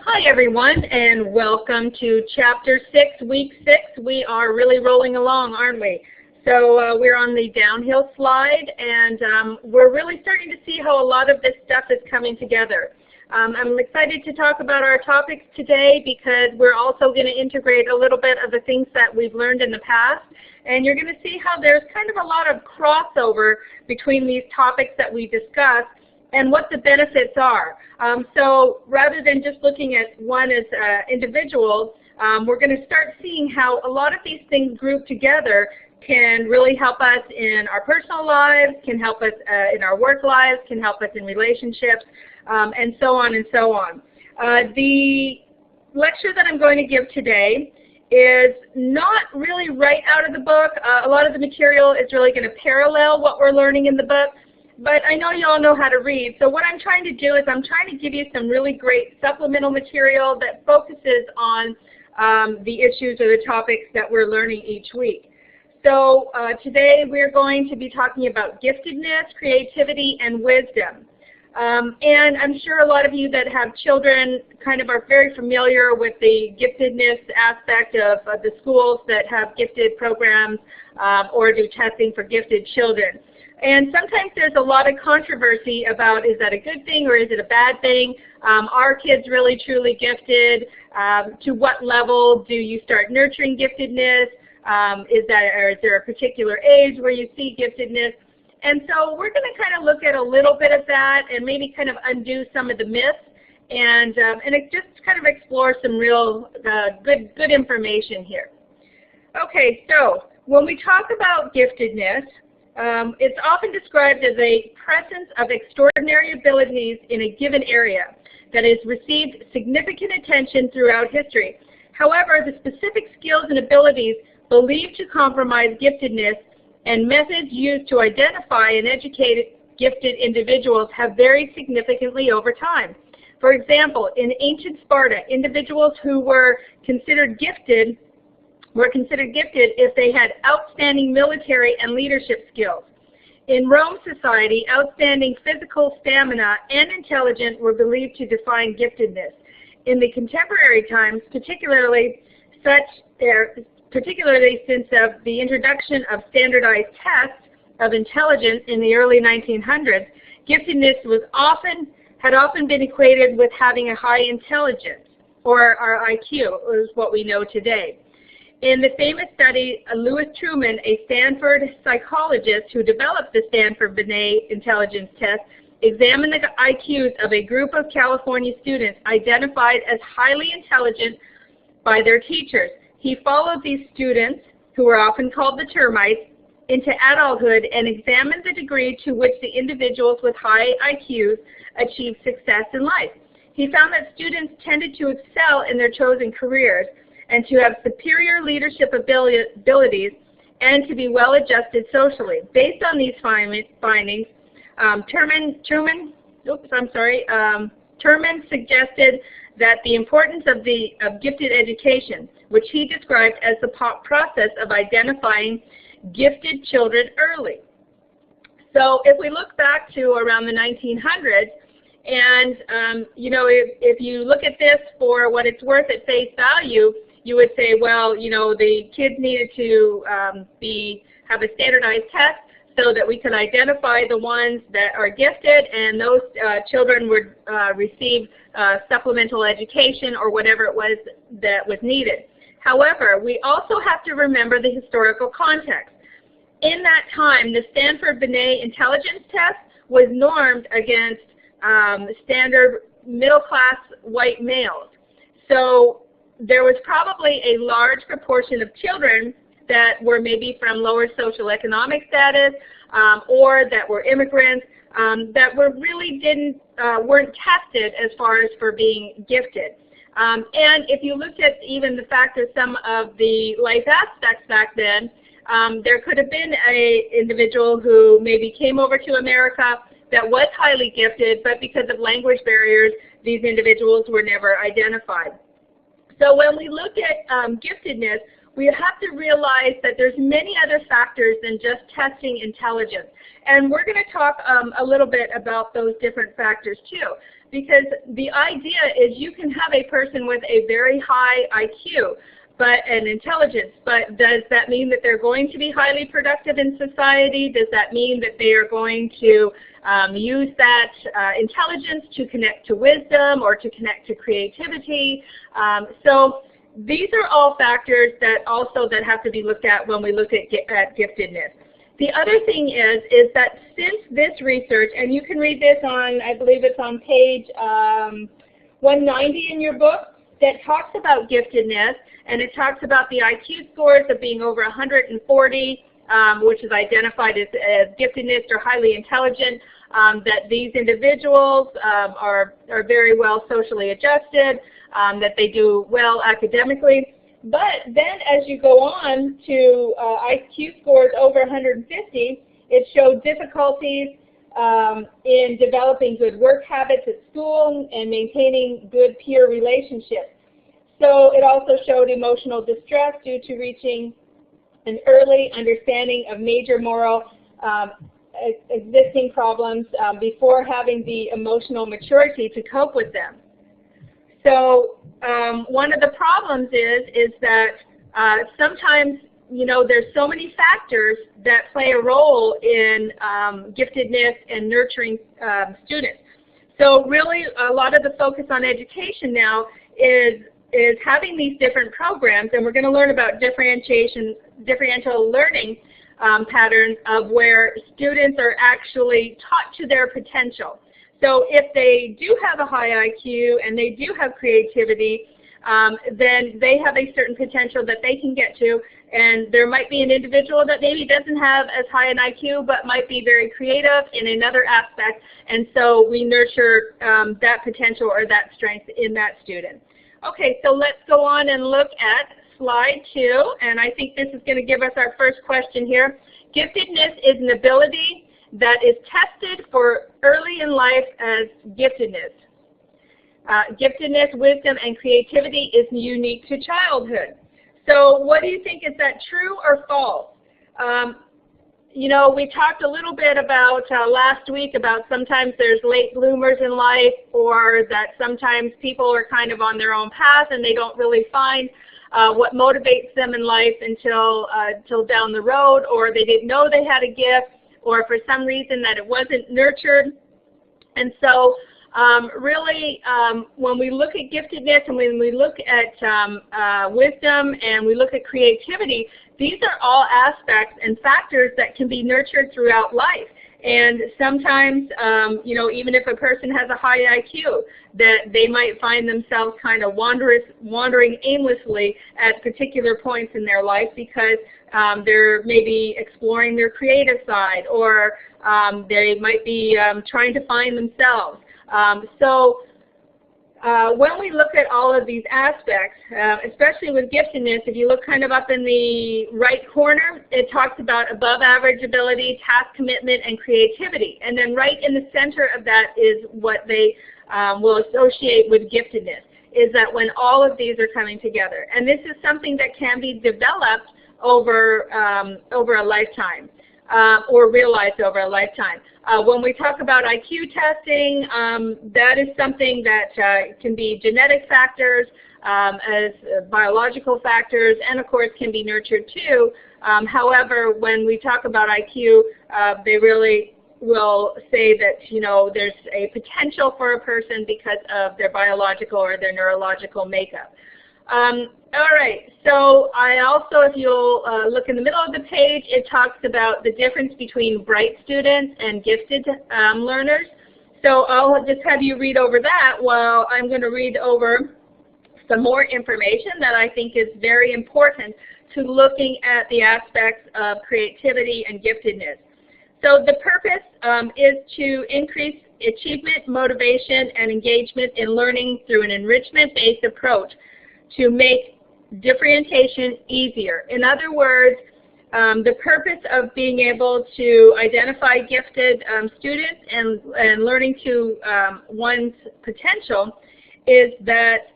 Hi everyone, and welcome to Chapter 6, Week 6. We are really rolling along, aren't we? So we're on the downhill slide, and we're really starting to see how a lot of this stuff is coming together. I'm excited to talk about our topics today because we're also going to integrate a little bit of the things that we've learned in the past, and you're going to see how there's kind of a lot of crossover between these topics that we discussed and what the benefits are. So rather than just looking at one as individuals, we're going to start seeing how a lot of these things grouped together can really help us in our personal lives, can help us in our work lives, can help us in relationships, and so on and so on. The lecture that I'm going to give today is not really right out of the book. A lot of the material is really going to parallel what we're learning in the book. But I know you all know how to read, so what I'm trying to do is I'm trying to give you some really great supplemental material that focuses on the issues or the topics that we're learning each week. So today we're going to be talking about giftedness, creativity, and wisdom. And I'm sure a lot of you that have children kind of are very familiar with the giftedness aspect of the schools that have gifted programs or do testing for gifted children. And sometimes there's a lot of controversy about, is that a good thing or is it a bad thing? Are kids really truly gifted? To what level do you start nurturing giftedness? Is there a particular age where you see giftedness? And so we're going to kind of look at a little bit of that and maybe kind of undo some of the myths and just kind of explore some real good information here. Okay, so when we talk about giftedness, it's often described as a presence of extraordinary abilities in a given area that has received significant attention throughout history. However, the specific skills and abilities believed to compromise giftedness and methods used to identify and educate gifted individuals have varied significantly over time. For example, in ancient Sparta, individuals who were considered gifted if they had outstanding military and leadership skills. In Rome society, outstanding physical stamina and intelligence were believed to define giftedness. In the contemporary times, particularly since the introduction of standardized tests of intelligence in the early 1900s, giftedness had often been equated with having a high intelligence, or our IQ, is what we know today. In the famous study, Louis Truman, a Stanford psychologist who developed the Stanford-Binet intelligence test, examined the IQs of a group of California students identified as highly intelligent by their teachers. He followed these students, who were often called the termites, into adulthood and examined the degree to which the individuals with high IQs achieved success in life. He found that students tended to excel in their chosen careers and to have superior leadership abilities and to be well-adjusted socially. Based on these findings, Terman suggested that the importance of gifted education, which he described as the process of identifying gifted children early. So if we look back to around the 1900s, and if you look at this for what it's worth at face value, you would say, well, the kids needed to have a standardized test so that we could identify the ones that are gifted, and those children would receive supplemental education or whatever it was that was needed. However, we also have to remember the historical context. In that time, the Stanford-Binet intelligence test was normed against standard middle-class white males. So there was probably a large proportion of children that were maybe from lower social economic status or that were immigrants that weren't tested as far as for being gifted. And if you looked at even the fact of some of the life aspects back then, there could have been an individual who maybe came over to America that was highly gifted, but because of language barriers, these individuals were never identified. So when we look at giftedness, we have to realize that there's many other factors than just testing intelligence. And we're going to talk a little bit about those different factors too, because the idea is you can have a person with a very high IQ and intelligence, but does that mean that they're going to be highly productive in society? Does that mean that they are going to use that intelligence to connect to wisdom or to connect to creativity? So these are all factors that have to be looked at when we look at giftedness. The other thing is that since this research, and you can read this on, I believe it's on page 190 in your book, that talks about giftedness, and it talks about the IQ scores of being over 140, which is identified as giftedness or highly intelligent, that these individuals are very well socially adjusted, that they do well academically. But then as you go on to IQ scores over 150, it showed difficulties in developing good work habits at school and maintaining good peer relationships. So it also showed emotional distress due to reaching an early understanding of major moral existing problems before having the emotional maturity to cope with them. So one of the problems is that sometimes, you know, there's so many factors that play a role in giftedness and nurturing students. So really a lot of the focus on education now is having these different programs, and we're going to learn about differential learning patterns of where students are actually taught to their potential. So if they do have a high IQ and they do have creativity, then they have a certain potential that they can get to, and there might be an individual that maybe doesn't have as high an IQ but might be very creative in another aspect, and so we nurture that potential or that strength in that student. Okay, so let's go on and look at slide 2, and I think this is going to give us our first question here. Giftedness is an ability that is tested for early in life as giftedness. Giftedness, wisdom, and creativity is unique to childhood. So what do you think? Is that true or false? You know, we talked a little bit about last week about sometimes there's late bloomers in life, or that sometimes people are kind of on their own path and they don't really find what motivates them in life until down the road, or they didn't know they had a gift, or for some reason that it wasn't nurtured. And so really when we look at giftedness and when we look at wisdom and we look at creativity, these are all aspects and factors that can be nurtured throughout life. And sometimes, you know, even if a person has a high IQ, that they might find themselves kind of wandering aimlessly at particular points in their life because they're maybe exploring their creative side, or they might be trying to find themselves. When we look at all of these aspects, especially with giftedness, if you look kind of up in the right corner, it talks about above average ability, task commitment, and creativity. And then right in the center of that is what they will associate with giftedness, is that when all of these are coming together. And this is something that can be developed over a lifetime. Or realized over a lifetime. When we talk about IQ testing, that is something that can be genetic factors, as biological factors, and of course can be nurtured too. However, when we talk about IQ, they really will say that, you know, there's a potential for a person because of their biological or their neurological makeup. All right, so I also, if you'll look in the middle of the page, it talks about the difference between bright students and gifted learners. So I'll just have you read over that while I'm going to read over some more information that I think is very important to looking at the aspects of creativity and giftedness. So the purpose is to increase achievement, motivation, and engagement in learning through an enrichment-based approach to make differentiation easier. In other words, the purpose of being able to identify gifted students and learning to one's potential is that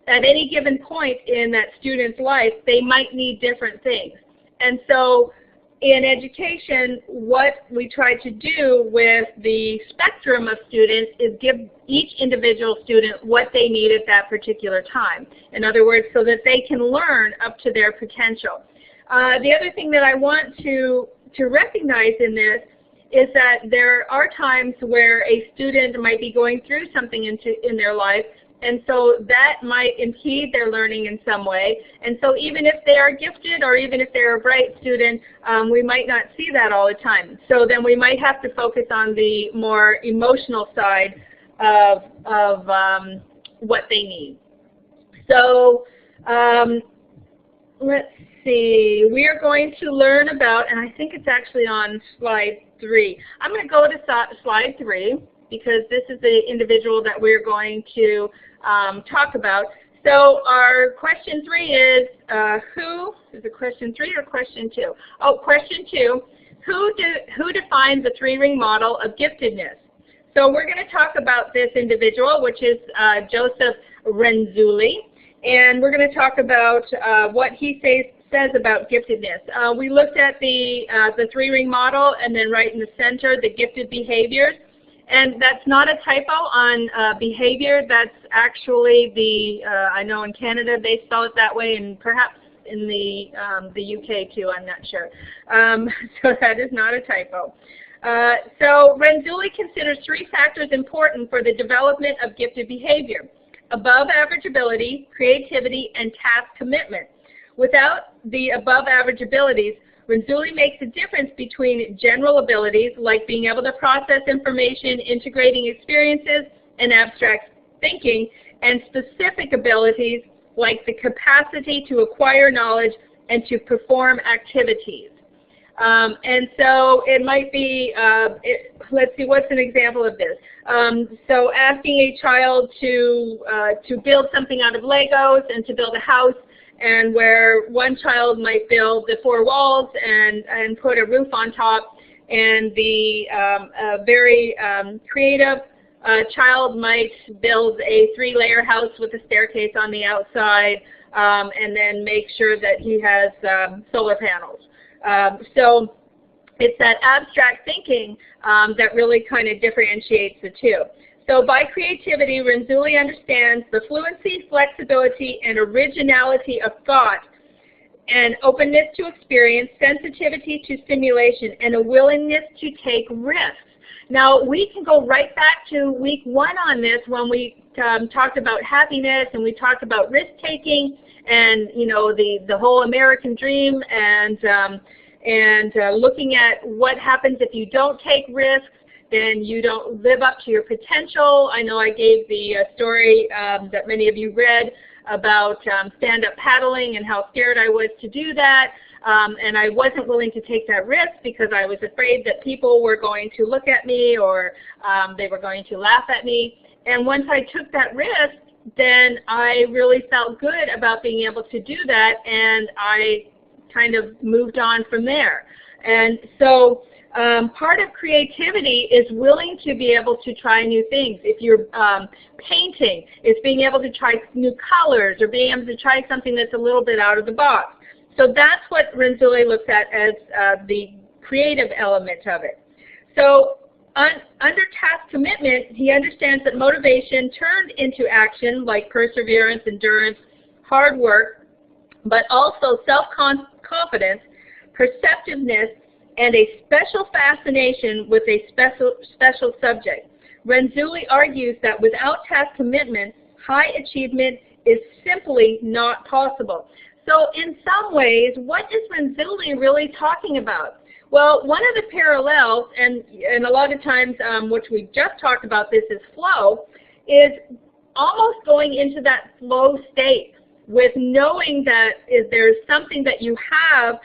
at any given point in that student's life, they might need different things. And so in education, what we try to do with the spectrum of students is give each individual student what they need at that particular time. In other words, so that they can learn up to their potential. The other thing that I want to recognize in this is that there are times where a student might be going through something in their life, and so that might impede their learning in some way. And so even if they are gifted or even if they're a bright student, we might not see that all the time. So then we might have to focus on the more emotional side of what they need. So let's see. We are going to learn about, and I think it's actually on slide 3. I'm going to go to slide 3 because this is the individual that we're going to talk about. So our question 3 is, is it question 3 or question 2? Oh, question 2, who defined the 3-ring model of giftedness? So we're going to talk about this individual, which is Joseph Renzulli, and we're going to talk about what he says about giftedness. We looked at the 3-ring model, and then right in the center, the gifted behaviors. And that's not a typo on behavior. That's actually the, I know in Canada they spell it that way, and perhaps in the UK too, I'm not sure. So that is not a typo. So Renzulli considers 3 factors important for the development of gifted behavior: above average ability, creativity, and task commitment. Without the above average abilities, Renzulli makes a difference between general abilities, like being able to process information, integrating experiences, and abstract thinking, and specific abilities, like the capacity to acquire knowledge and to perform activities. And so it might be, let's see, what's an example of this? So asking a child to build something out of Legos and to build a house, and where one child might build the 4 walls and put a roof on top, and the very creative child might build a 3-layer house with a staircase on the outside, and then make sure that he has solar panels. So it's that abstract thinking that really kind of differentiates the two. So by creativity, Renzulli understands the fluency, flexibility, and originality of thought, and openness to experience, sensitivity to stimulation, and a willingness to take risks. Now, we can go right back to week 1 on this when we talked about happiness, and we talked about risk-taking, and the whole American dream, and looking at what happens if you don't take risks. Then you don't live up to your potential. I know I gave the story that many of you read about stand-up paddling and how scared I was to do that. And I wasn't willing to take that risk because I was afraid that people were going to look at me, or they were going to laugh at me. And once I took that risk, then I really felt good about being able to do that, and I kind of moved on from there. And so part of creativity is willing to be able to try new things. If you're painting, it's being able to try new colors or being able to try something that's a little bit out of the box. So that's what Renzulli looks at as the creative element of it. So under task commitment, he understands that motivation turned into action, like perseverance, endurance, hard work, but also self-confidence, perceptiveness, and a special fascination with a special subject. Renzulli argues that without task commitment, high achievement is simply not possible. So in some ways, what is Renzulli really talking about? Well, one of the parallels, and a lot of times, which we just talked about, this is flow, is almost going into that flow state with knowing that if there's something that you have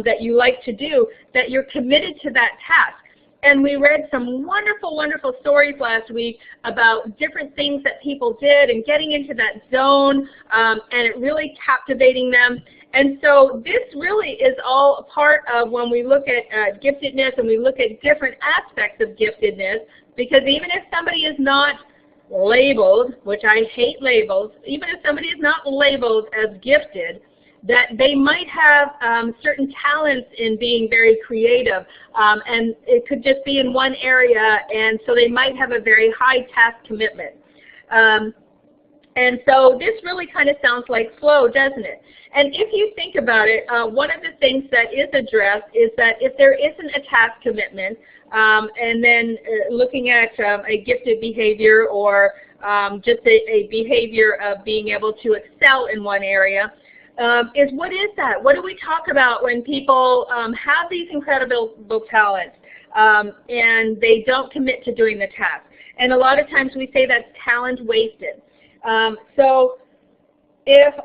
that you like to do, that you're committed to that task. And we read some wonderful, wonderful stories last week about different things that people did and getting into that zone and it really captivating them. And so this really is all a part of when we look at giftedness and we look at different aspects of giftedness, because even if somebody is not labeled, which I hate labels, even if somebody is not labeled as gifted, that they might have certain talents in being very creative, and it could just be in one area, and so they might have a very high task commitment. And so this really kind of sounds like flow, doesn't it? And if you think about it, one of the things that is addressed is that if there isn't a task commitment, and then looking at a gifted behavior or just a behavior of being able to excel in one area, is what is that? What do we talk about when people have these incredible talents and they don't commit to doing the task? And a lot of times we say that's talent wasted. So if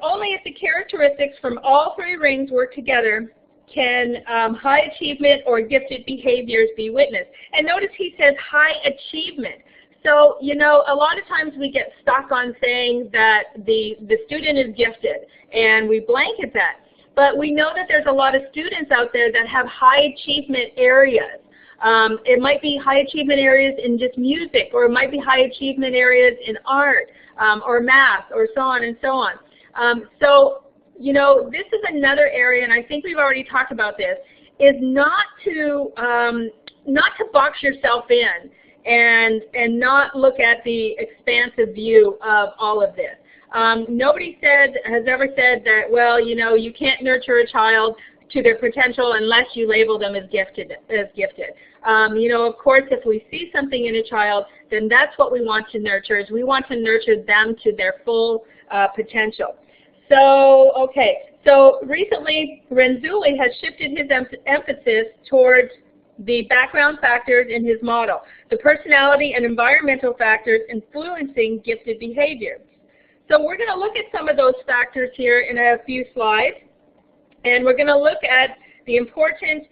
the characteristics from all three rings work together, can high achievement or gifted behaviors be witnessed? And notice he says high achievement. So, you know, a lot of times we get stuck on saying that the student is gifted, and we blanket that. But we know that there's a lot of students out there that have high achievement areas. It might be high achievement areas in just music, or it might be high achievement areas in art, or math, or so on and so on. So, you know, this is another area, and I think we've already talked about this, is not to box yourself in and not look at the expansive view of all of this. Nobody has ever said that, well, you know, you can't nurture a child to their potential unless you label them as gifted. You know, of course, if we see something in a child, then that's what we want to nurture, is we want to nurture them to their full potential. So, okay, so recently Renzulli has shifted his emphasis towards the background factors in his model, the personality and environmental factors influencing gifted behavior. So we're going to look at some of those factors here in a few slides, and we're going to look at the important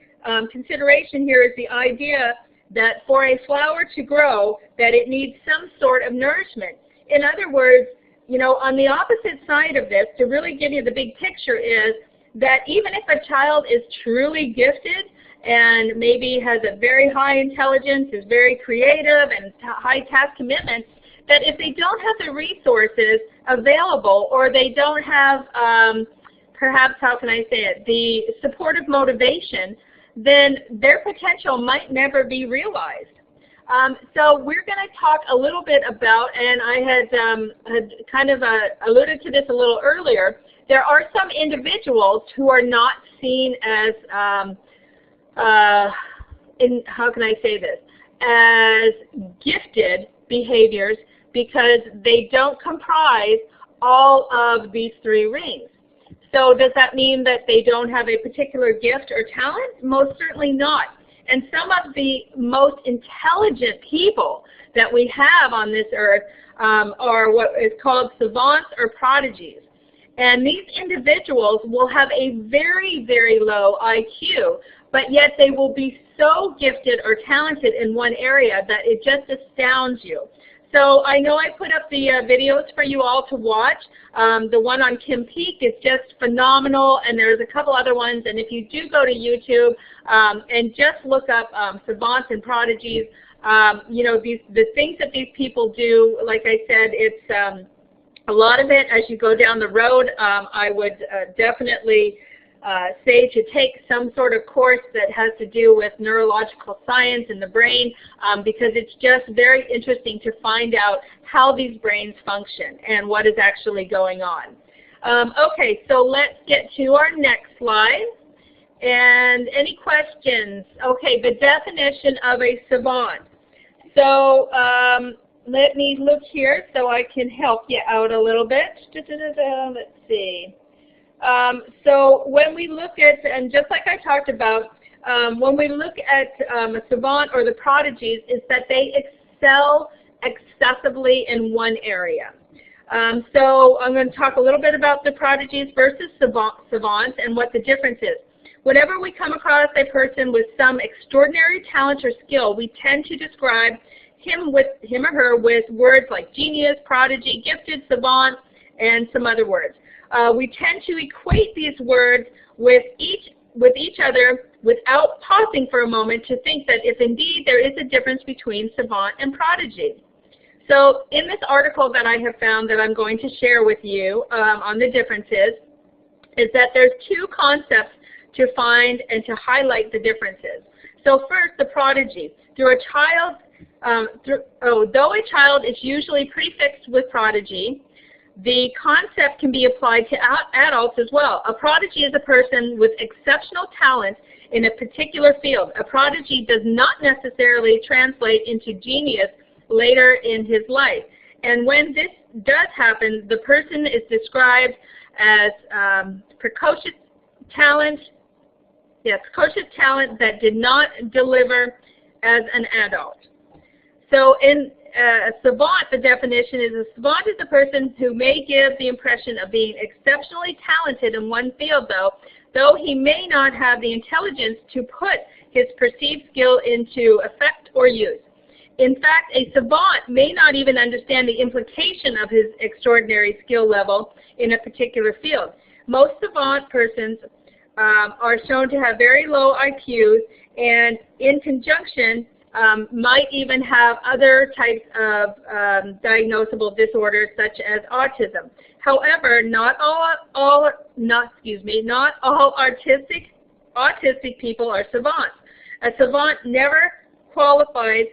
consideration here is the idea that for a flower to grow, that it needs some sort of nourishment. In other words, you know, on the opposite side of this, to really give you the big picture, is that even if a child is truly gifted and maybe has a very high intelligence, is very creative and high task commitment, that if they don't have the resources available, or they don't have perhaps, how can I say it, the supportive motivation, then their potential might never be realized. So we're going to talk a little bit about, and I had kind of alluded to this a little earlier, there are some individuals who are not seen as, how can I say this, as gifted behaviors because they don't comprise all of these three rings. So does that mean that they don't have a particular gift or talent? Most certainly not. And some of the most intelligent people that we have on this earth are what is called savants or prodigies. And these individuals will have a very, very low IQ, but yet they will be so gifted or talented in one area that it just astounds you. So I know I put up the videos for you all to watch. The one on Kim Peek is just phenomenal, and there's a couple other ones. And if you do go to YouTube and just look up savants and prodigies, you know, the things that these people do, like I said, it's a lot of it as you go down the road. I would definitely say to take some sort of course that has to do with neurological science in the brain, because it's just very interesting to find out how these brains function and what is actually going on. Okay, so let's get to our next slide. And any questions? Okay, the definition of a savant. So let me look here so I can help you out a little bit. Let's see. So when we look at, and just like I talked about, when we look at a savant or the prodigies, is that they excel excessively in one area. So I'm going to talk a little bit about the prodigies versus savants and what the difference is. Whenever we come across a person with some extraordinary talent or skill, we tend to describe him or her with words like genius, prodigy, gifted, savant, and some other words. We tend to equate these words with each other without pausing for a moment to think that if indeed there is a difference between savant and prodigy. So in this article that I have found that I'm going to share with you on the differences is that there's two concepts to find and to highlight the differences. So first, the prodigy. Though a child is usually prefixed with prodigy, the concept can be applied to adults as well. A prodigy is a person with exceptional talent in a particular field. A prodigy does not necessarily translate into genius later in his life. And when this does happen, the person is described as precocious talent that did not deliver as an adult. So in a savant, the definition is a savant is a person who may give the impression of being exceptionally talented in one field, though he may not have the intelligence to put his perceived skill into effect or use. In fact, a savant may not even understand the implication of his extraordinary skill level in a particular field. Most savant persons are shown to have very low IQs, and in conjunction might even have other types of diagnosable disorders such as autism. However, not all autistic people are savants. A savant never qualifies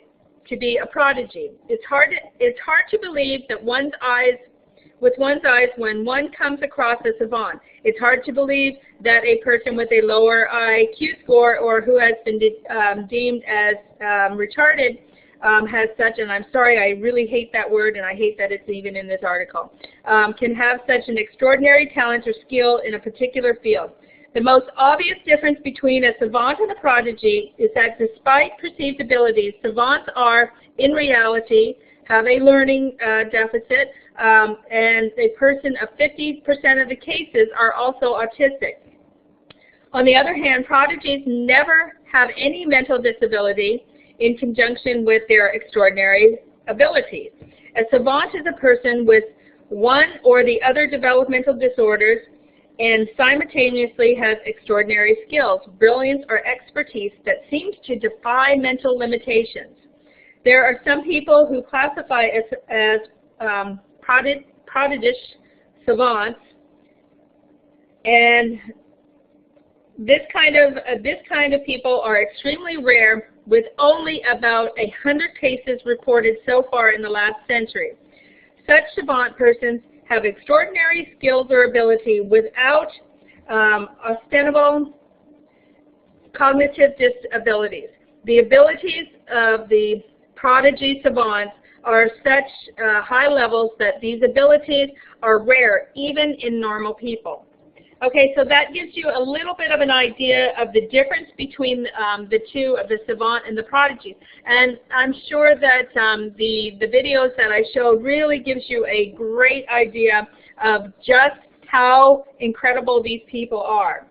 to be a prodigy. It's hard to believe that with one's eyes when one comes across a savant. It's hard to believe that a person with a lower IQ score or who has been deemed as retarded has such, and I'm sorry, I really hate that word and I hate that it's even in this article, can have such an extraordinary talent or skill in a particular field. The most obvious difference between a savant and a prodigy is that despite perceived abilities, savants are, in reality, have a learning deficit, and a person of 50% of the cases are also autistic. On the other hand, prodigies never have any mental disability in conjunction with their extraordinary abilities. A savant is a person with one or the other developmental disorders and simultaneously has extraordinary skills, brilliance, or expertise that seems to defy mental limitations. There are some people who classify as prodigious savants, and this kind of people are extremely rare, with only about 100 cases reported so far in the last century. Such savant persons have extraordinary skills or ability without ostensible cognitive disabilities. The abilities of the prodigy savants are such high levels that these abilities are rare even in normal people. Okay, so that gives you a little bit of an idea of the difference between the two, of the savant and the prodigy. And I'm sure that the videos that I showed really gives you a great idea of just how incredible these people are.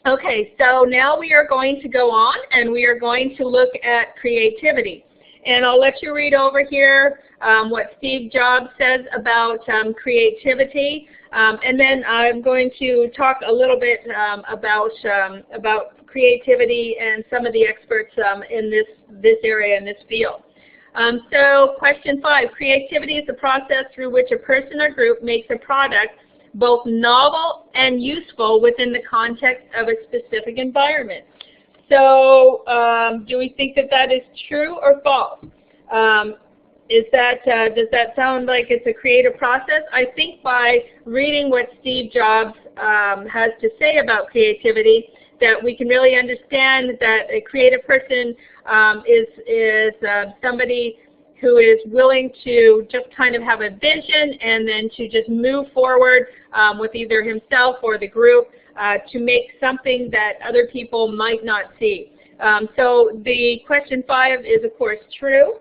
Okay, so now we are going to go on and we are going to look at creativity. And I'll let you read over here what Steve Jobs says about creativity. And then I'm going to talk a little bit about creativity and some of the experts in this area, in this field. So question 5, creativity is the process through which a person or group makes a product both novel and useful within the context of a specific environment. So do we think that that is true or false? Does that sound like it's a creative process? I think by reading what Steve Jobs has to say about creativity, that we can really understand that a creative person is somebody who is willing to just kind of have a vision and then to just move forward with either himself or the group to make something that other people might not see. So the question 5 is, of course, true.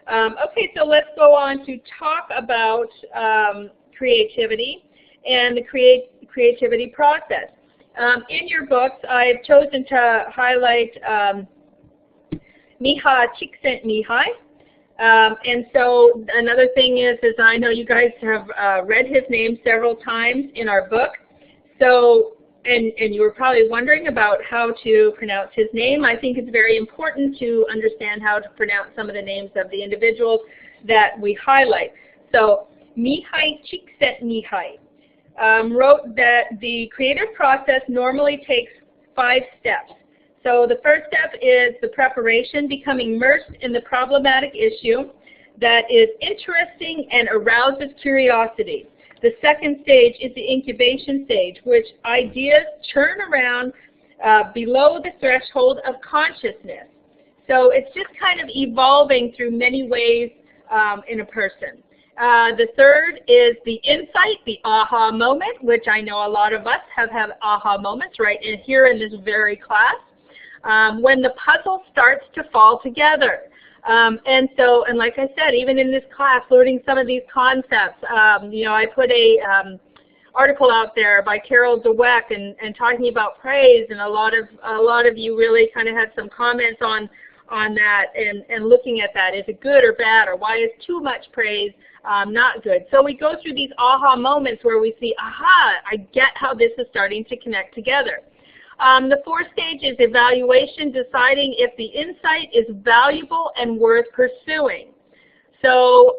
Okay, so let's go on to talk about creativity and the creativity process. In your books, I've chosen to highlight Mihaly Csikszentmihalyi. And so another thing is I know you guys have read his name several times in our book. So, and you were probably wondering about how to pronounce his name. I think it's very important to understand how to pronounce some of the names of the individuals that we highlight. So Mihai Csikszentmihalyi wrote that the creative process normally takes 5 steps. So the first step is the preparation, becoming immersed in the problematic issue that is interesting and arouses curiosity. The second stage is the incubation stage, which ideas churn around below the threshold of consciousness. So it's just kind of evolving through many ways in a person. The third is the insight, the aha moment, which I know a lot of us have had aha moments right here in this very class, when the puzzle starts to fall together. And like I said, even in this class, learning some of these concepts, you know, I put a article out there by Carol Dweck and talking about praise, and a lot of you really kind of had some comments on that and looking at that. Is it good or bad, or why is too much praise not good? So we go through these aha moments where we see, aha, I get how this is starting to connect together. The fourth stage is evaluation, deciding if the insight is valuable and worth pursuing. So,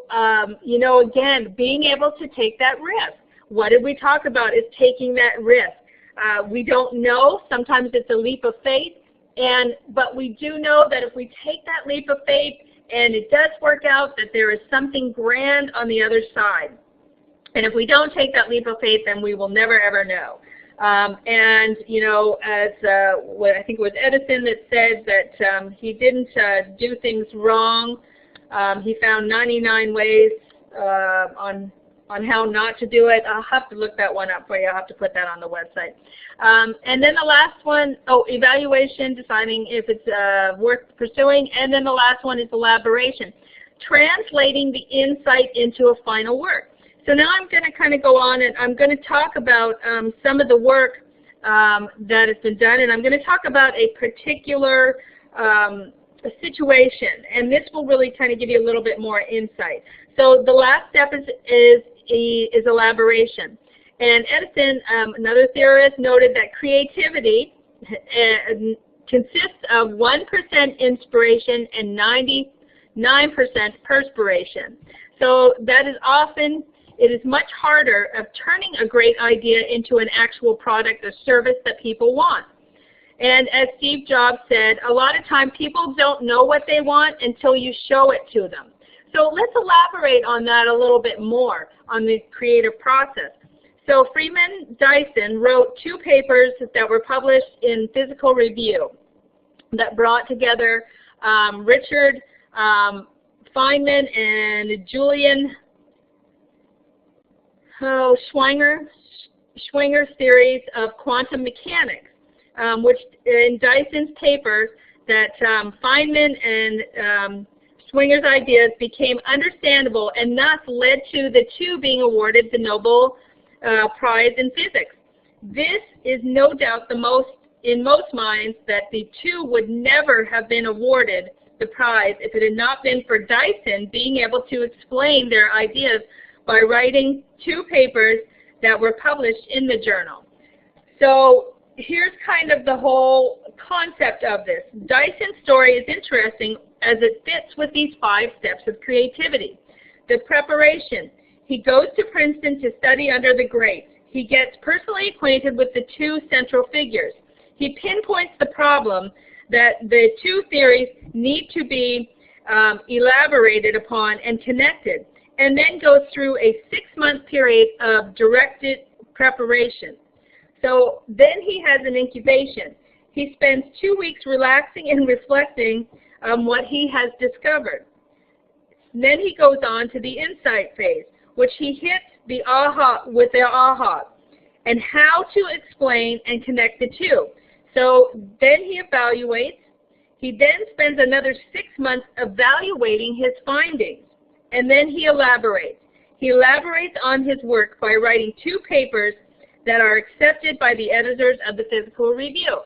you know, again, being able to take that risk. What did we talk about is taking that risk. We don't know. Sometimes it's a leap of faith. But we do know that if we take that leap of faith and it does work out, that there is something grand on the other side. And if we don't take that leap of faith, then we will never, ever know. And, you know, as what I think it was Edison that said that he didn't do things wrong. He found 99 ways on how not to do it. I'll have to look that one up for you. I'll have to put that on the website. And then the last one, evaluation, deciding if it's worth pursuing. And then the last one is elaboration, translating the insight into a final work. So now I'm going to kind of go on and I'm going to talk about some of the work that has been done, and I'm going to talk about a particular situation, and this will really kind of give you a little bit more insight. So the last step is elaboration. And Edison, another theorist, noted that creativity consists of 1% inspiration and 99% perspiration. So that is often, it is much harder of turning a great idea into an actual product or service that people want. And as Steve Jobs said, a lot of time people don't know what they want until you show it to them. So let's elaborate on that a little bit more on the creative process. So Freeman Dyson wrote 2 papers that were published in Physical Review that brought together Richard Feynman and Julian Schwinger's theories of quantum mechanics, which in Dyson's papers that Feynman and Schwinger's ideas became understandable and thus led to the 2 being awarded the Nobel Prize in Physics. This is no doubt in most minds that the 2 would never have been awarded the prize if it had not been for Dyson being able to explain their ideas by writing 2 papers that were published in the journal. So here's kind of the whole concept of this. Dyson's story is interesting as it fits with these 5 steps of creativity. The preparation. He goes to Princeton to study under the greats. He gets personally acquainted with the 2 central figures. He pinpoints the problem that the 2 theories need to be elaborated upon and connected, and then goes through a 6-month period of directed preparation. So then he has an incubation. He spends 2 weeks relaxing and reflecting on what he has discovered. Then he goes on to the insight phase, which he hits the aha with the aha, and how to explain and connect the 2. So then he evaluates. He then spends another 6 months evaluating his findings, and then he elaborates. He elaborates on his work by writing 2 papers that are accepted by the editors of the Physical Review.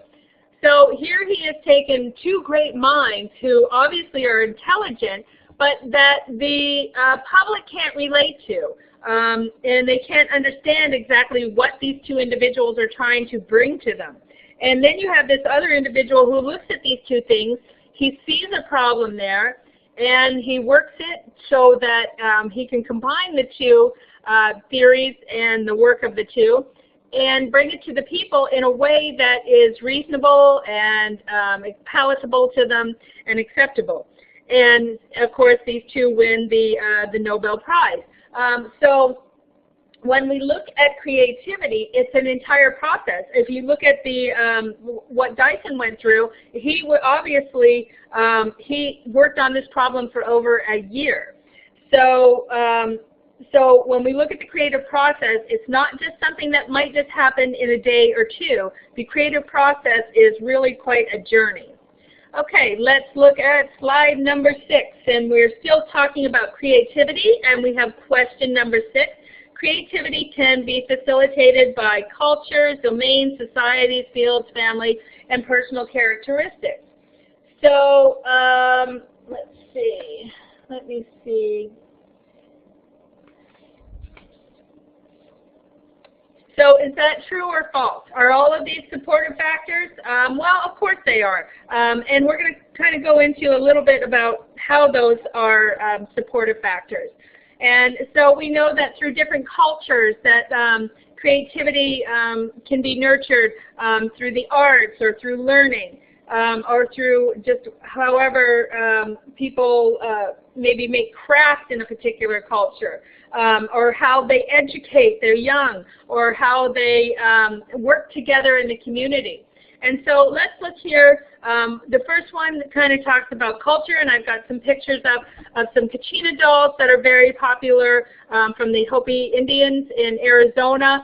So here he has taken 2 great minds who obviously are intelligent, but that the public can't relate to. And they can't understand exactly what these 2 individuals are trying to bring to them. And then you have this other individual who looks at these 2 things. He sees a problem there, and he works it so that he can combine the two theories and the work of the two and bring it to the people in a way that is reasonable and palatable to them and acceptable. And of course, these two win the Nobel Prize. So when we look at creativity, it's an entire process. If you look at the what Dyson went through, he obviously he worked on this problem for over a year. So so when we look at the creative process, it's not just something that might just happen in a day or two. The creative process is really quite a journey. Okay, let's look at slide number 6, and we're still talking about creativity, and we have question number 6. Creativity can be facilitated by cultures, domains, societies, fields, family, and personal characteristics. So let's see. Let me see. So is that true or false? Are all of these supportive factors? Well, of course they are. And we're going to kind of go into a little bit about how those are supportive factors. And so we know that through different cultures that creativity can be nurtured through the arts or through learning or through just however people maybe make craft in a particular culture. Or how they educate their young, or how they work together in the community. And so let's look here. The first one kind of talks about culture, and I've got some pictures of some Kachina dolls that are very popular from the Hopi Indians in Arizona.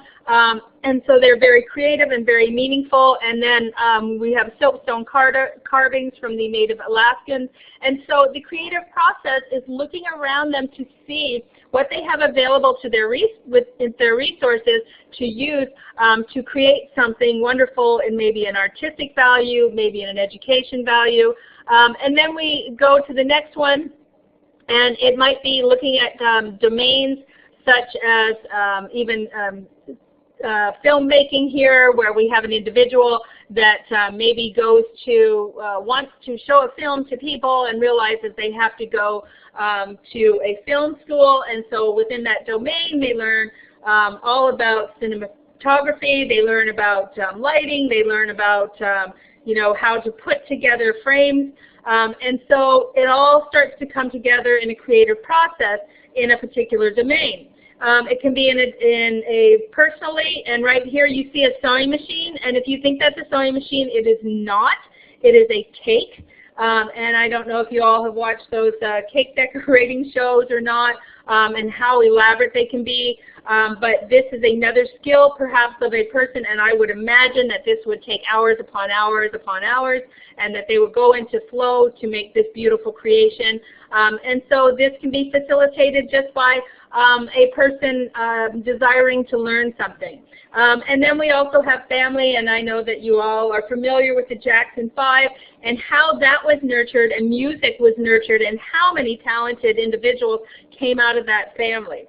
And so they're very creative and very meaningful. And then we have soapstone carvings from the Native Alaskans. And so the creative process is looking around them to see what they have available to their resources to use to create something wonderful in maybe an artistic value, maybe in an education value. And then we go to the next one, and it might be looking at domains such as even filmmaking here, where we have an individual that maybe goes to, wants to show a film to people and realizes they have to go to a film school, and so within that domain they learn all about cinematography, they learn about lighting, they learn about you know, how to put together frames, and so it all starts to come together in a creative process in a particular domain. It can be in a personally, and right here you see a sewing machine, and if you think that's a sewing machine, it is not. It is a cake, and I don't know if you all have watched those cake decorating shows or not, and how elaborate they can be, but this is another skill perhaps of a person, and I would imagine that this would take hours upon hours upon hours, and that they would go into flow to make this beautiful creation. And so this can be facilitated just by a person desiring to learn something. And then we also have family, and I know that you all are familiar with the Jackson 5 and how that was nurtured and music was nurtured and how many talented individuals came out of that family.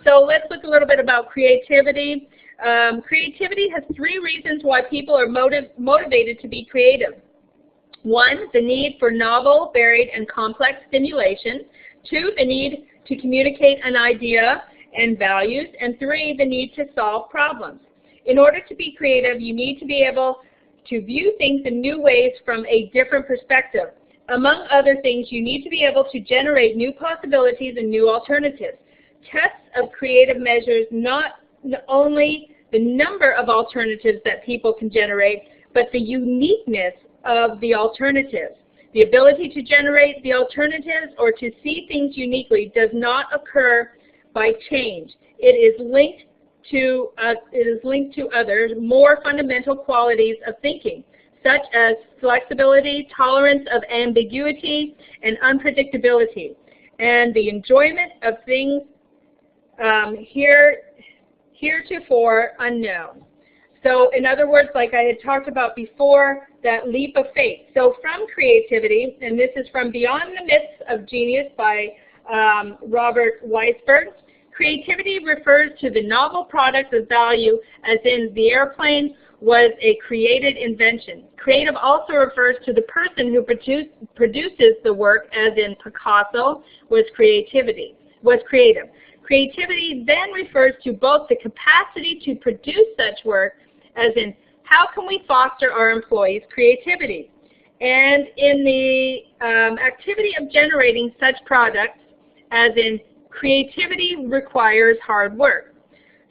So let's look a little bit about creativity. Creativity has 3 reasons why people are motivated to be creative. 1, the need for novel, varied, and complex stimulation. 2, the need to communicate an idea and values. And 3, the need to solve problems. In order to be creative, you need to be able to view things in new ways from a different perspective. Among other things, you need to be able to generate new possibilities and new alternatives. Tests of creative measures not only the number of alternatives that people can generate, but the uniqueness of the alternatives. The ability to generate the alternatives or to see things uniquely does not occur by change. It is linked to other more fundamental qualities of thinking, such as flexibility, tolerance of ambiguity, and unpredictability, and the enjoyment of things heretofore unknown. So in other words, like I had talked about before, that leap of faith. So from creativity, and this is from Beyond the Myths of Genius by Robert Weisberg. Creativity refers to the novel product of value, as in the airplane was a created invention. Creative also refers to the person who produces the work, as in Picasso was creative. Creativity then refers to both the capacity to produce such work, as in how can we foster our employees' creativity, and in the activity of generating such products, as in creativity requires hard work.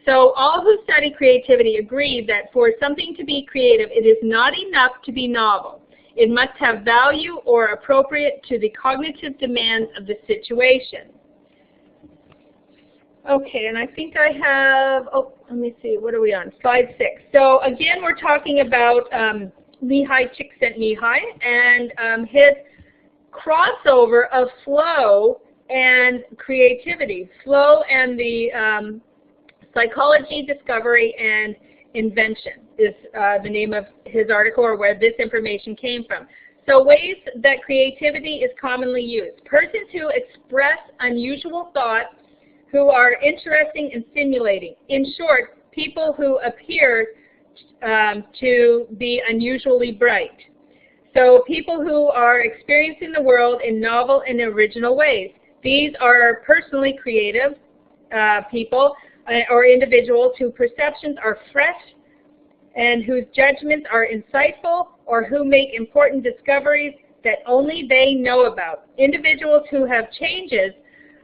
So all who study creativity agree that for something to be creative, it is not enough to be novel. It must have value or appropriate to the cognitive demands of the situation. Okay, and I think I have, oh, let me see, what are we on? Slide 6. So again, we're talking about Mihai Csikszentmihalyi and his crossover of flow and creativity. Flow and the psychology, discovery, and invention is the name of his article, or where this information came from. So ways that creativity is commonly used. Persons who express unusual thoughts, who are interesting and stimulating. In short, people who appear to be unusually bright. So people who are experiencing the world in novel and original ways. These are personally creative people or individuals whose perceptions are fresh and whose judgments are insightful, or who make important discoveries that only they know about. Individuals who have changed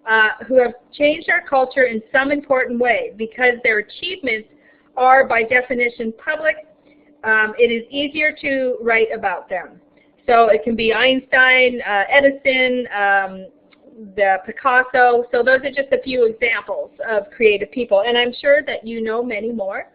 our culture in some important way. Because their achievements are by definition public, it is easier to write about them. So it can be Einstein, Edison, the Picasso. So those are just a few examples of creative people, and I'm sure that you know many more.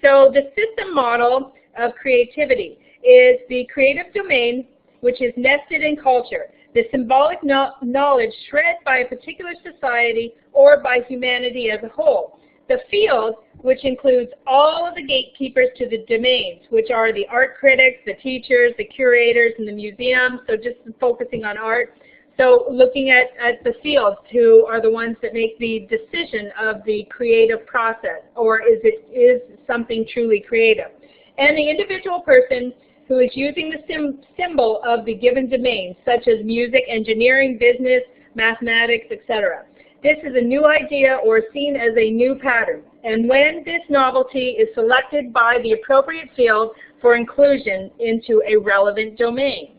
So the system model of creativity is the creative domain, which is nested in culture, the symbolic knowledge shred by a particular society or by humanity as a whole. The field, which includes all of the gatekeepers to the domains, which are the art critics, the teachers, the curators, and the museums, so just focusing on art. So looking at the fields, who are the ones that make the decision of the creative process, or is something truly creative. And the individual person who is using the symbol of the given domain, such as music, engineering, business, mathematics, etc. This is a new idea or seen as a new pattern. And when this novelty is selected by the appropriate field for inclusion into a relevant domain.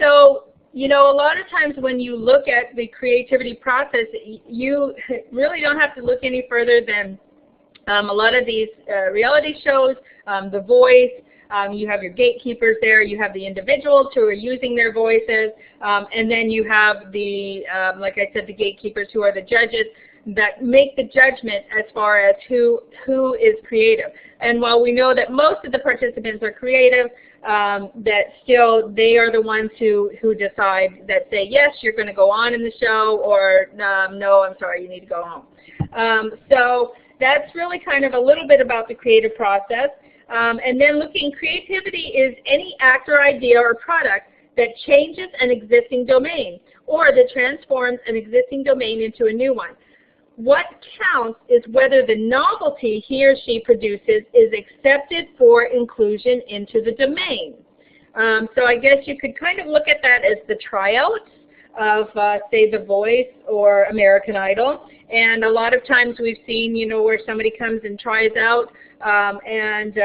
So, you know, a lot of times when you look at the creativity process, you really don't have to look any further than a lot of these reality shows, The Voice. You have your gatekeepers there, you have the individuals who are using their voices, and then you have the, like I said, the gatekeepers who are the judges that make the judgment as far as who is creative. And while we know that most of the participants are creative, that still they are the ones who decide, that say, yes, you're going to go on in the show, or no, I'm sorry, you need to go home. So that's really kind of a little bit about the creative process. And then creativity is any act or idea or product that changes an existing domain, or that transforms an existing domain into a new one. What counts is whether the novelty he or she produces is accepted for inclusion into the domain. So I guess you could kind of look at that as the tryouts of, say, The Voice or American Idol. And a lot of times we've seen, you know, where somebody comes and tries out and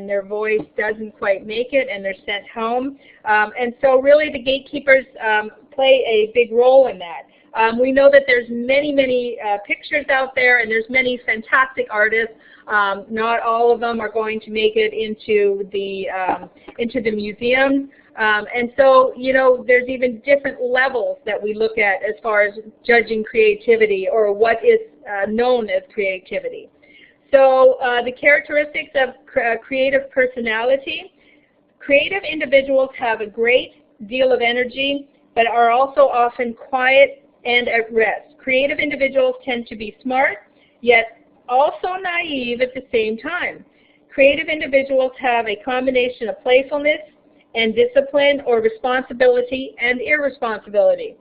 their voice doesn't quite make it and they're sent home. And so really the gatekeepers play a big role in that. We know that there's many pictures out there, and there's many fantastic artists. Not all of them are going to make it into the museum. And so, you know, there's even different levels that we look at as far as judging creativity, or what is known as creativity. So the characteristics of creative personality. Creative individuals have a great deal of energy, but are also often quiet and at rest. Creative individuals tend to be smart, yet also naive at the same time. Creative individuals have a combination of playfulness and discipline, or responsibility and irresponsibility.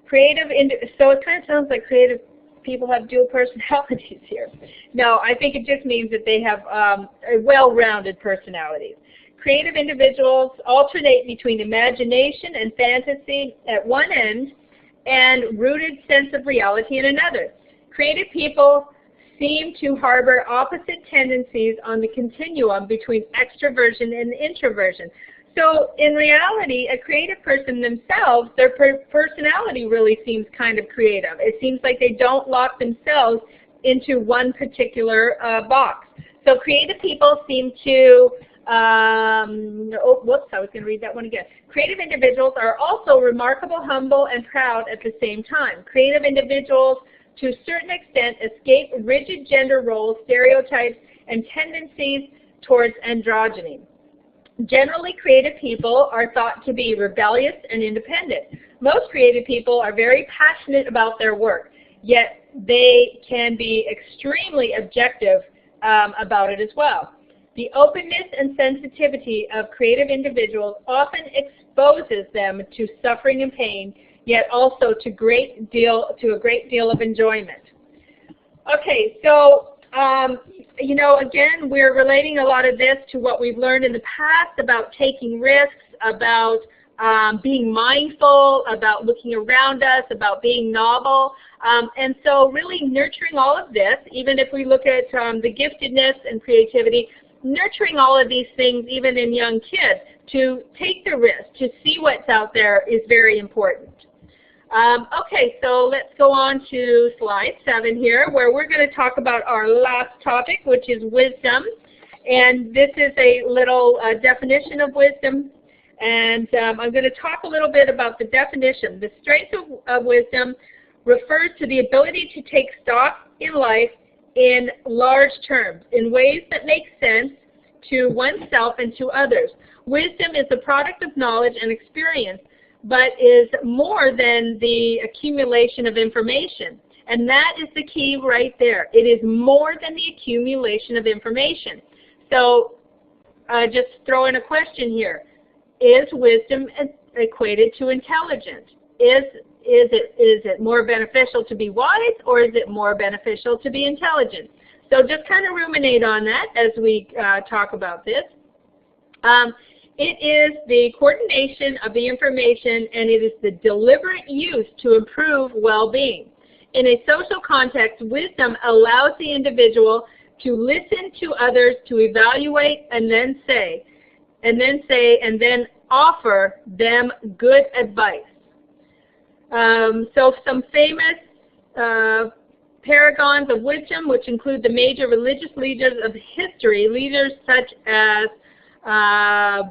So it kind of sounds like creative people have dual personalities here. No, I think it just means that they have well-rounded personalities. Creative individuals alternate between imagination and fantasy at one end and rooted sense of reality in another. Creative people seem to harbor opposite tendencies on the continuum between extroversion and introversion. So in reality, a creative person themselves, their personality really seems kind of creative. It seems like they don't lock themselves into one particular box. So creative people seem to, oh, whoops, I was going to read that one again. Creative individuals are also remarkable, humble, and proud at the same time. Creative individuals, to a certain extent, escape rigid gender roles, stereotypes, and tendencies towards androgyny. Generally, creative people are thought to be rebellious and independent. Most creative people are very passionate about their work, yet they can be extremely objective about it as well. The openness and sensitivity of creative individuals often exposes them to suffering and pain, yet also to a great deal of enjoyment. Okay, so you know, again, we're relating a lot of this to what we've learned in the past about taking risks, about being mindful, about looking around us, about being novel. And so really nurturing all of this, even if we look at the giftedness and creativity, nurturing all of these things even in young kids to take the risk, to see what's out there is very important. Okay, so let's go on to slide 7 here, where we're going to talk about our last topic, which is wisdom. And this is a little definition of wisdom. And I'm going to talk a little bit about the definition. The strength of wisdom refers to the ability to take stock in life in large terms, in ways that make sense to oneself and to others. Wisdom is a product of knowledge and experience, but is more than the accumulation of information. And that is the key right there. It is more than the accumulation of information. So just throw in a question here. Is wisdom equated to intelligence? Is it more beneficial to be wise, or is it more beneficial to be intelligent? So just kind of ruminate on that as we talk about this. It is the coordination of the information, and it is the deliberate use to improve well-being. In a social context, wisdom allows the individual to listen to others, to evaluate, and then offer them good advice. So some famous paragons of wisdom, which include the major religious leaders of history, leaders such as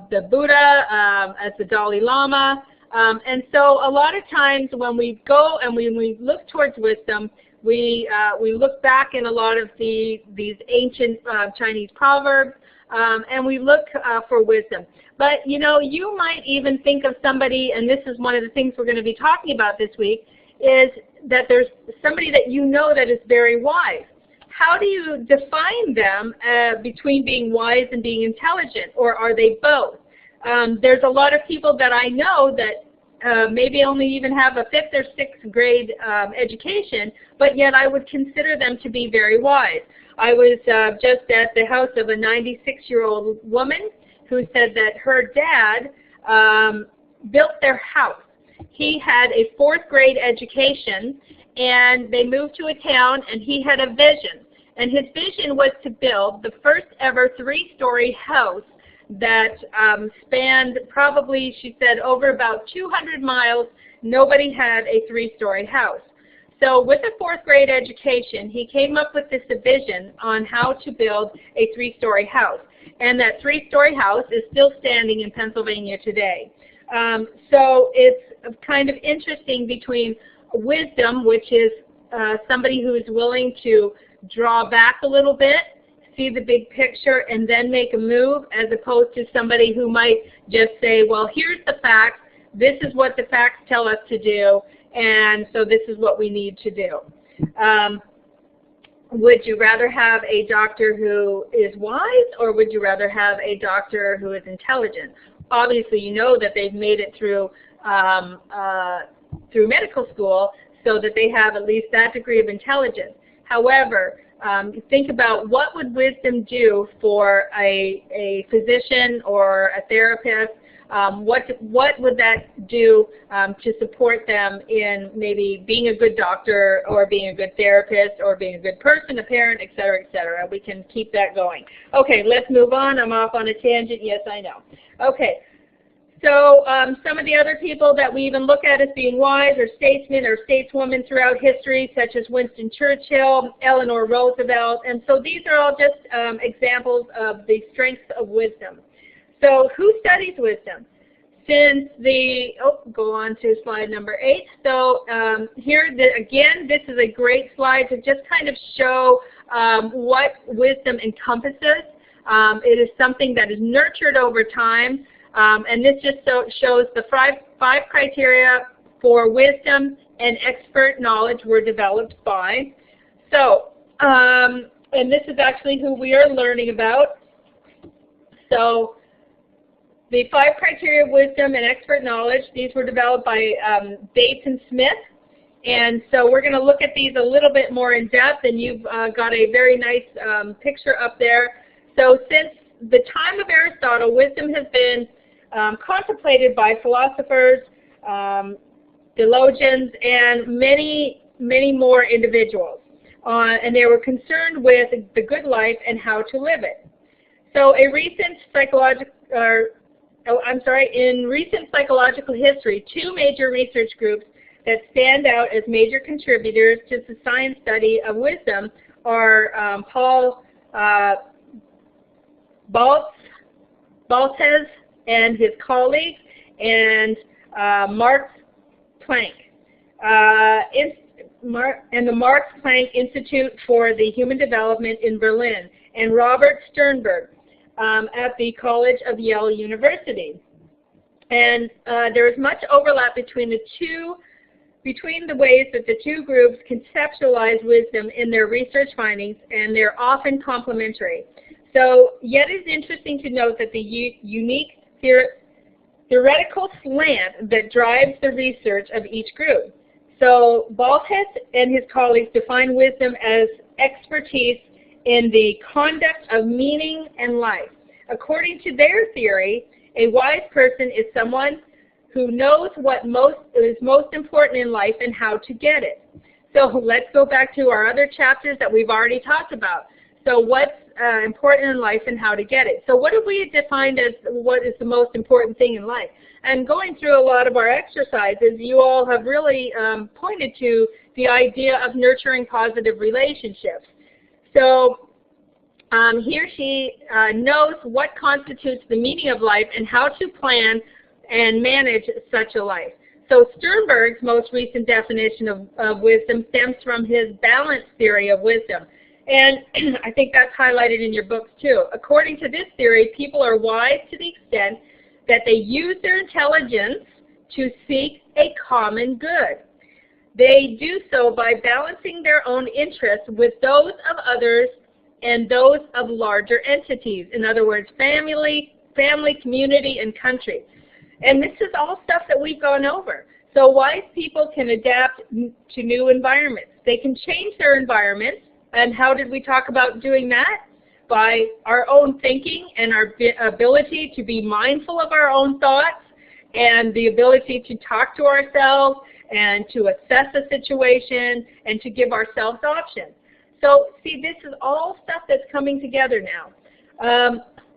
the Buddha, as the Dalai Lama. And so a lot of times when we go and when we look towards wisdom, we look back in a lot of these ancient Chinese proverbs, and we look for wisdom. But you know, you might even think of somebody, and this is one of the things we're going to be talking about this week, is that there's somebody that you know that is very wise. How do you define them between being wise and being intelligent, or are they both? There's a lot of people that I know that maybe only even have a 5th or 6th grade education, but yet I would consider them to be very wise. I was just at the house of a 96-year-old woman who said that her dad built their house. He had a 4th grade education, and they moved to a town, and he had a vision. And his vision was to build the first ever 3-story house that spanned probably, she said, over about 200 miles. Nobody had a 3-story house. So with a 4th grade education, he came up with this vision on how to build a 3-story house. And that 3-story house is still standing in Pennsylvania today. So it's kind of interesting between wisdom, which is somebody who is willing to draw back a little bit, see the big picture, and then make a move, as opposed to somebody who might just say, well, here's the facts, this is what the facts tell us to do, and so this is what we need to do. Would you rather have a doctor who is wise, or would you rather have a doctor who is intelligent? Obviously, you know that they've made it through medical school, so that they have at least that degree of intelligence. However, think about what would wisdom do for a physician or a therapist. What would that do to support them in maybe being a good doctor or being a good therapist or being a good person, a parent, et cetera, et cetera. We can keep that going. Okay, let's move on. I'm off on a tangent. Yes, I know. Okay. So some of the other people that we even look at as being wise or statesmen or stateswomen throughout history, such as Winston Churchill, Eleanor Roosevelt, and so these are all just examples of the strengths of wisdom. So who studies wisdom? Since the, go on to slide number 8. So here, again, this is a great slide to just kind of show what wisdom encompasses. It is something that is nurtured over time. And this just shows the five criteria for wisdom and expert knowledge were developed by. So, and this is actually who we are learning about. So, the 5 criteria of wisdom and expert knowledge, these were developed by Bates and Smith. And so we're going to look at these a little bit more in depth, and you've got a very nice picture up there. So since the time of Aristotle, wisdom has been contemplated by philosophers, theologians, and many more individuals. And they were concerned with the good life and how to live it. So in recent psychological history, 2 major research groups that stand out as major contributors to the science study of wisdom are Paul Baltes and his colleagues, and Max Planck, and the Max Planck Institute for the Human Development in Berlin, and Robert Sternberg at the College of Yale University. And there is much overlap between the ways that the 2 groups conceptualize wisdom in their research findings, and they're often complementary. So, yet it's interesting to note that the unique theoretical slant that drives the research of each group. So Baltes and his colleagues define wisdom as expertise in the conduct of meaning and life. According to their theory, a wise person is someone who knows what is most important in life and how to get it. So let's go back to our other chapters that we've already talked about. So what's important in life and how to get it. So what have we defined as what is the most important thing in life? And going through a lot of our exercises, you all have really pointed to the idea of nurturing positive relationships. So he or she knows what constitutes the meaning of life and how to plan and manage such a life. So Sternberg's most recent definition of wisdom stems from his balance theory of wisdom. And I think that's highlighted in your books too. According to this theory, people are wise to the extent that they use their intelligence to seek a common good. They do so by balancing their own interests with those of others and those of larger entities. In other words, family, community, and country. And this is all stuff that we've gone over. So wise people can adapt to new environments. They can change their environments. And how did we talk about doing that? By our own thinking and our ability to be mindful of our own thoughts and the ability to talk to ourselves and to assess a situation and to give ourselves options. So see, this is all stuff that's coming together now.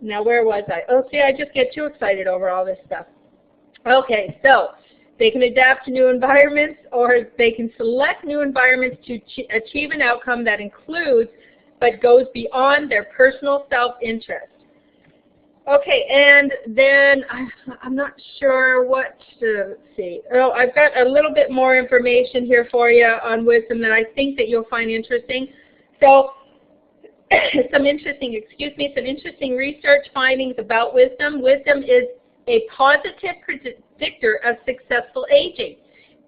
Now where was I? Oh, see, I just get too excited over all this stuff. Okay, so they can adapt to new environments, or they can select new environments to achieve an outcome that includes but goes beyond their personal self-interest. Okay, and then I'm not sure what to see. Oh, I've got a little bit more information here for you on wisdom that I think that you'll find interesting. So some interesting research findings about wisdom. Wisdom is a positive predictor of successful aging.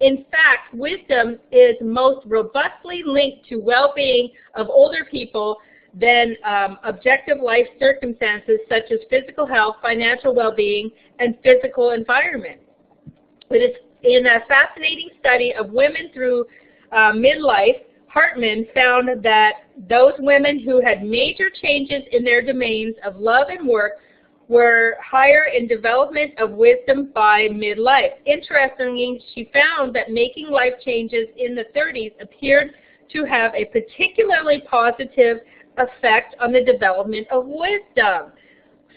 In fact, wisdom is most robustly linked to well-being of older people than objective life circumstances such as physical health, financial well-being, and physical environment. It is in a fascinating study of women through midlife, Hartman found that those women who had major changes in their domains of love and work were higher in development of wisdom by midlife. Interestingly, she found that making life changes in the 30s appeared to have a particularly positive effect on the development of wisdom.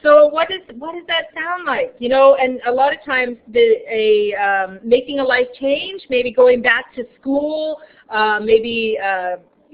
So what does that sound like? You know, and a lot of times making a life change, maybe going back to school, maybe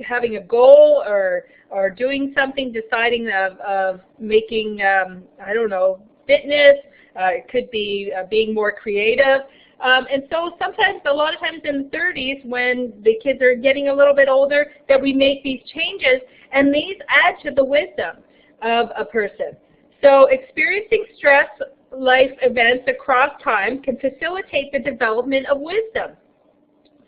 having a goal or doing something, deciding of making, I don't know, fitness. It could be being more creative. And so sometimes, a lot of times in the 30s, when the kids are getting a little bit older, that we make these changes, and these add to the wisdom of a person. So experiencing stress life events across time can facilitate the development of wisdom.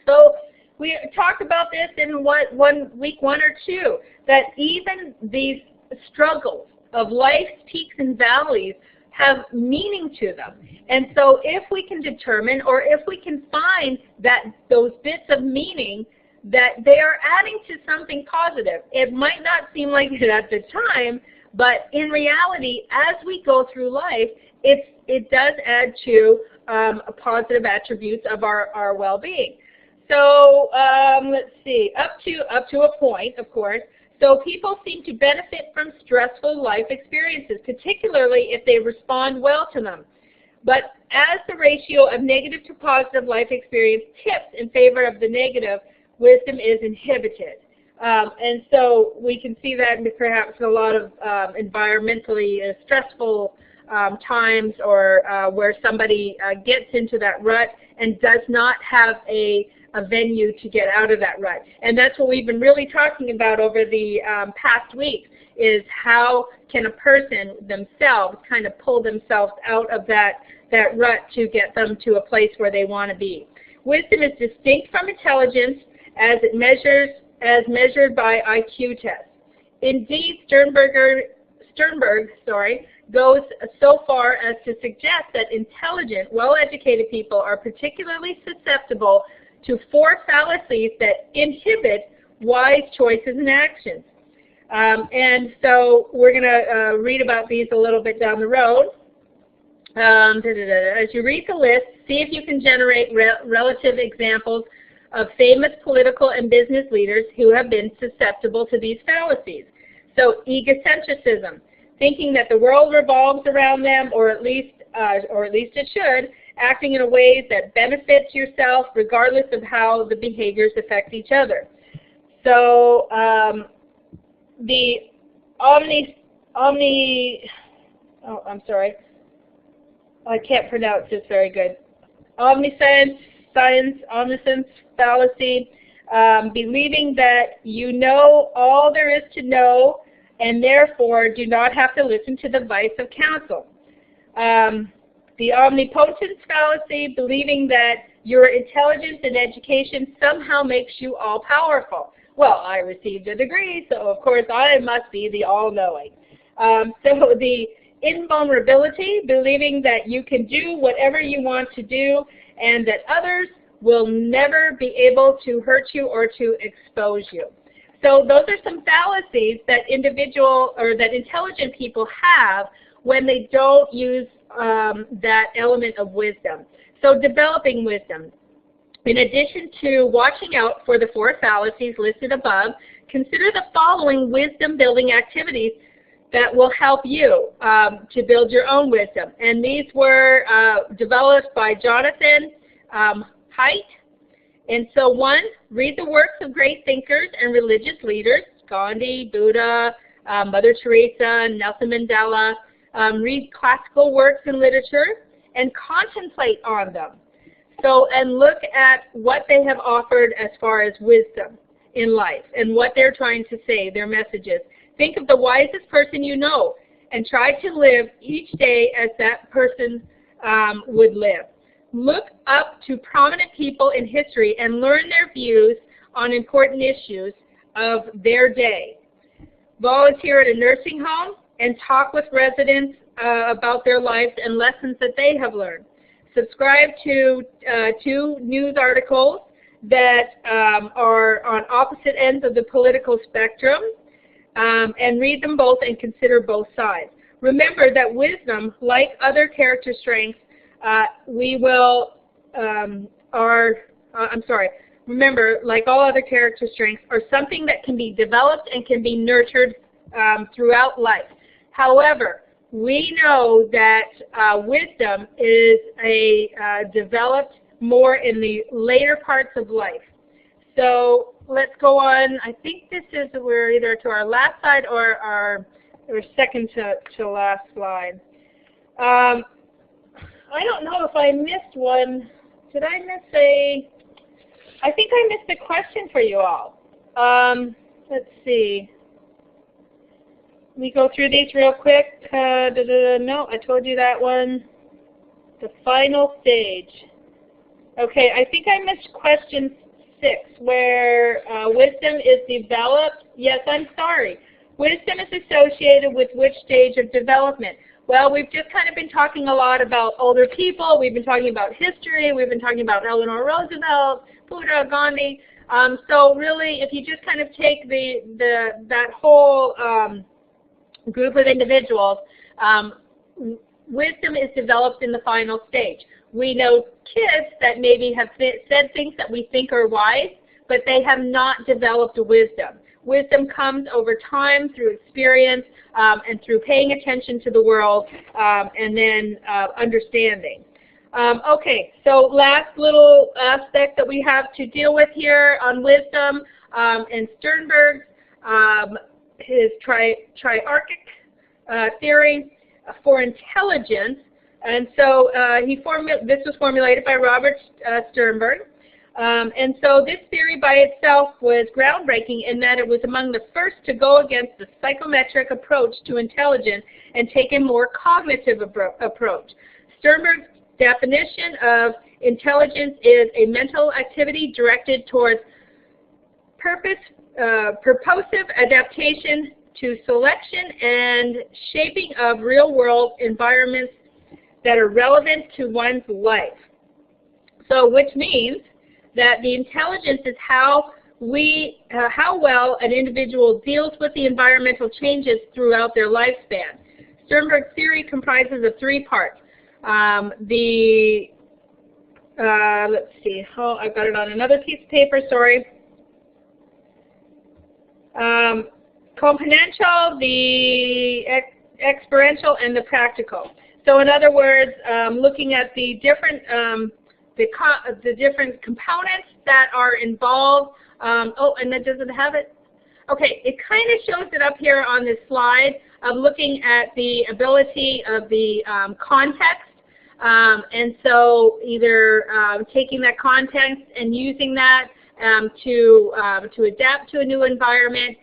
So we talked about this in week 1 or 2, that even these struggles of life's peaks and valleys have meaning to them. And so if we can determine, or if we can find that those bits of meaning, that they are adding to something positive. It might not seem like it at the time, but in reality, as we go through life, it does add to positive attributes of our well-being. So let's see, up to a point, of course. So people seem to benefit from stressful life experiences, particularly if they respond well to them. But as the ratio of negative to positive life experience tips in favor of the negative, wisdom is inhibited. And so we can see that perhaps in a lot of environmentally stressful times, or where somebody gets into that rut and does not have a venue to get out of that rut. And that's what we've been really talking about over the past weeks, is how can a person themselves kind of pull themselves out of that rut to get them to a place where they want to be. Wisdom is distinct from intelligence as measured by IQ tests. Indeed, Sternberg goes so far as to suggest that intelligent, well-educated people are particularly susceptible to 4 fallacies that inhibit wise choices and actions. And so we're going to read about these a little bit down the road. As you read the list, see if you can generate relative examples of famous political and business leaders who have been susceptible to these fallacies. So egocentrism, thinking that the world revolves around them, or at least it should, acting in a way that benefits yourself regardless of how the behaviors affect each other. So the I can't pronounce this very good. Omniscience fallacy, believing that you know all there is to know and therefore do not have to listen to the advice of counsel. The omnipotence fallacy, believing that your intelligence and education somehow makes you all-powerful. Well, I received a degree, so of course I must be the all-knowing. So the invulnerability, believing that you can do whatever you want to do and that others will never be able to hurt you or to expose you. So those are some fallacies that intelligent people have when they don't use that element of wisdom. So developing wisdom. In addition to watching out for the 4 fallacies listed above, consider the following wisdom-building activities that will help you to build your own wisdom. And these were developed by Jonathan Haidt. And so 1, read the works of great thinkers and religious leaders, Gandhi, Buddha, Mother Teresa, Nelson Mandela. Read classical works and literature and contemplate on them. So, and look at what they have offered as far as wisdom in life and what they're trying to say, their messages. Think of the wisest person you know and try to live each day as that person would live. Look up to prominent people in history and learn their views on important issues of their day. Volunteer at a nursing home and talk with residents about their lives and lessons that they have learned. Subscribe to 2 news articles that are on opposite ends of the political spectrum, and read them both and consider both sides. Remember that wisdom, like other character strengths, remember, like all other character strengths, are something that can be developed and can be nurtured throughout life. However, we know that wisdom is developed more in the later parts of life. So let's go on. I think we're either to our last slide or our second to last slide. I don't know if I missed one. Did I miss I think I missed a question for you all. Let's see. Let me go through these real quick. No, I told you that one. The final stage. Okay, I think I missed question 6, where wisdom is developed. Yes, I'm sorry. Wisdom is associated with which stage of development? Well, we've just kind of been talking a lot about older people. We've been talking about history. We've been talking about Eleanor Roosevelt, Buddha, Gandhi. So really, if you just kind of take that whole group of individuals, wisdom is developed in the final stage. We know kids that maybe have said things that we think are wise, but they have not developed wisdom. Wisdom comes over time through experience and through paying attention to the world and then understanding. Okay, so last little aspect that we have to deal with here on wisdom and Sternberg's his triarchic theory for intelligence. And so this was formulated by Robert Sternberg. And so this theory by itself was groundbreaking in that it was among the first to go against the psychometric approach to intelligence and take a more cognitive approach. Sternberg's definition of intelligence is a mental activity directed towards purposive adaptation to selection and shaping of real-world environments that are relevant to one's life. So, which means that the intelligence is how well an individual deals with the environmental changes throughout their lifespan. Sternberg's theory comprises of 3 parts. Let's see. Oh, I've got it on another piece of paper. Sorry. Componential, the experiential, and the practical. So, in other words, looking at the different different components that are involved. Oh, and that doesn't have it. Okay, it kind of shows it up here on this slide of looking at the ability of the context. And so either taking that context and using that to adapt to a new environment.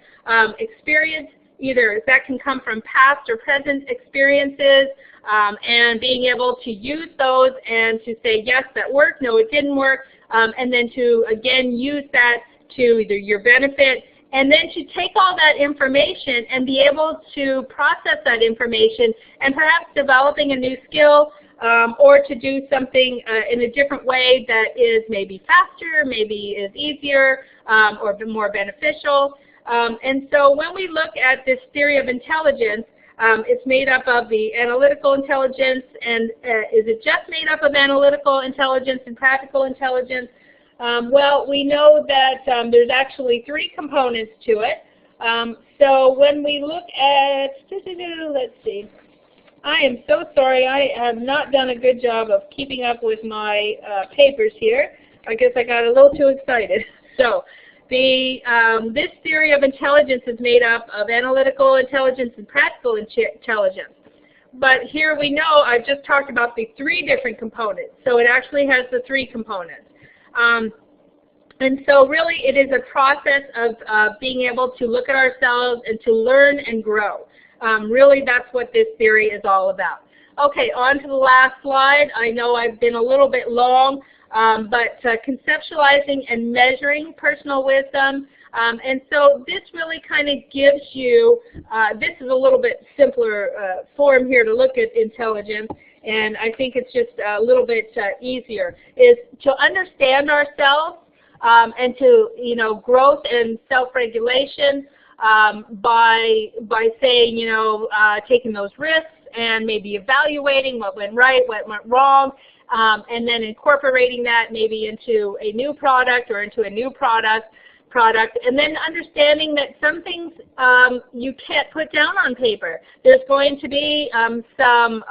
Experience, either that can come from past or present experiences, and being able to use those and to say, yes, that worked, no, it didn't work, and then to, again, use that to either your benefit, and then to take all that information and be able to process that information and perhaps developing a new skill, or to do something in a different way that is maybe faster, maybe is easier, or more beneficial. And so when we look at this theory of intelligence, it's made up of the analytical intelligence, and is it just made up of analytical intelligence and practical intelligence? Well, we know that there's actually 3 components to it. So when we look at, let's see, I am so sorry, I have not done a good job of keeping up with my papers here. I guess I got a little too excited. So this theory of intelligence is made up of analytical intelligence and practical intelligence. But here we know, I've just talked about the 3 different components. So it actually has the 3 components. And so really it is a process of being able to look at ourselves and to learn and grow. Really that's what this theory is all about. Okay, on to the last slide. I know I've been a little bit long, but conceptualizing and measuring personal wisdom. And so this really kind of gives you, this is a little bit simpler form here to look at intelligence, and I think it's just a little bit easier, is to understand ourselves and to, growth and self-regulation by saying, taking those risks and maybe evaluating what went right, what went wrong, and then incorporating that maybe into a new product or into a new product, and then understanding that some things you can't put down on paper. There's going to be some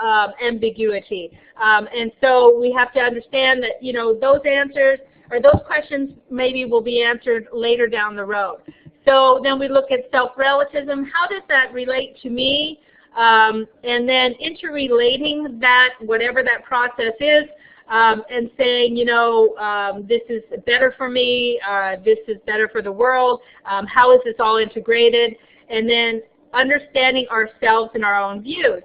ambiguity, and so we have to understand that those answers or those questions maybe will be answered later down the road. So then we look at self-relativism. How does that relate to me? And then interrelating that, whatever that process is, and saying, this is better for me, this is better for the world, how is this all integrated? And then understanding ourselves and our own views.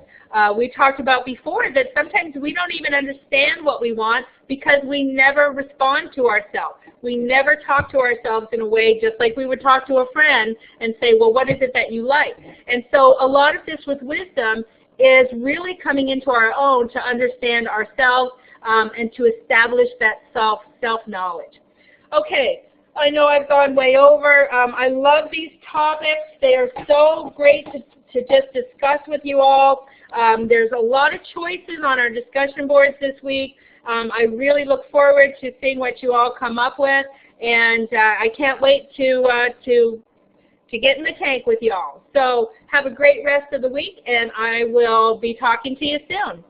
We talked about before that sometimes we don't even understand what we want because we never respond to ourselves. We never talk to ourselves in a way just like we would talk to a friend and say, well, what is it that you like? And so a lot of this with wisdom is really coming into our own to understand ourselves and to establish that self-knowledge. Okay, I know I've gone way over. I love these topics. They are so great to just discuss with you all. There's a lot of choices on our discussion boards this week. I really look forward to seeing what you all come up with, and I can't wait to get in the tank with y'all. So have a great rest of the week, and I will be talking to you soon.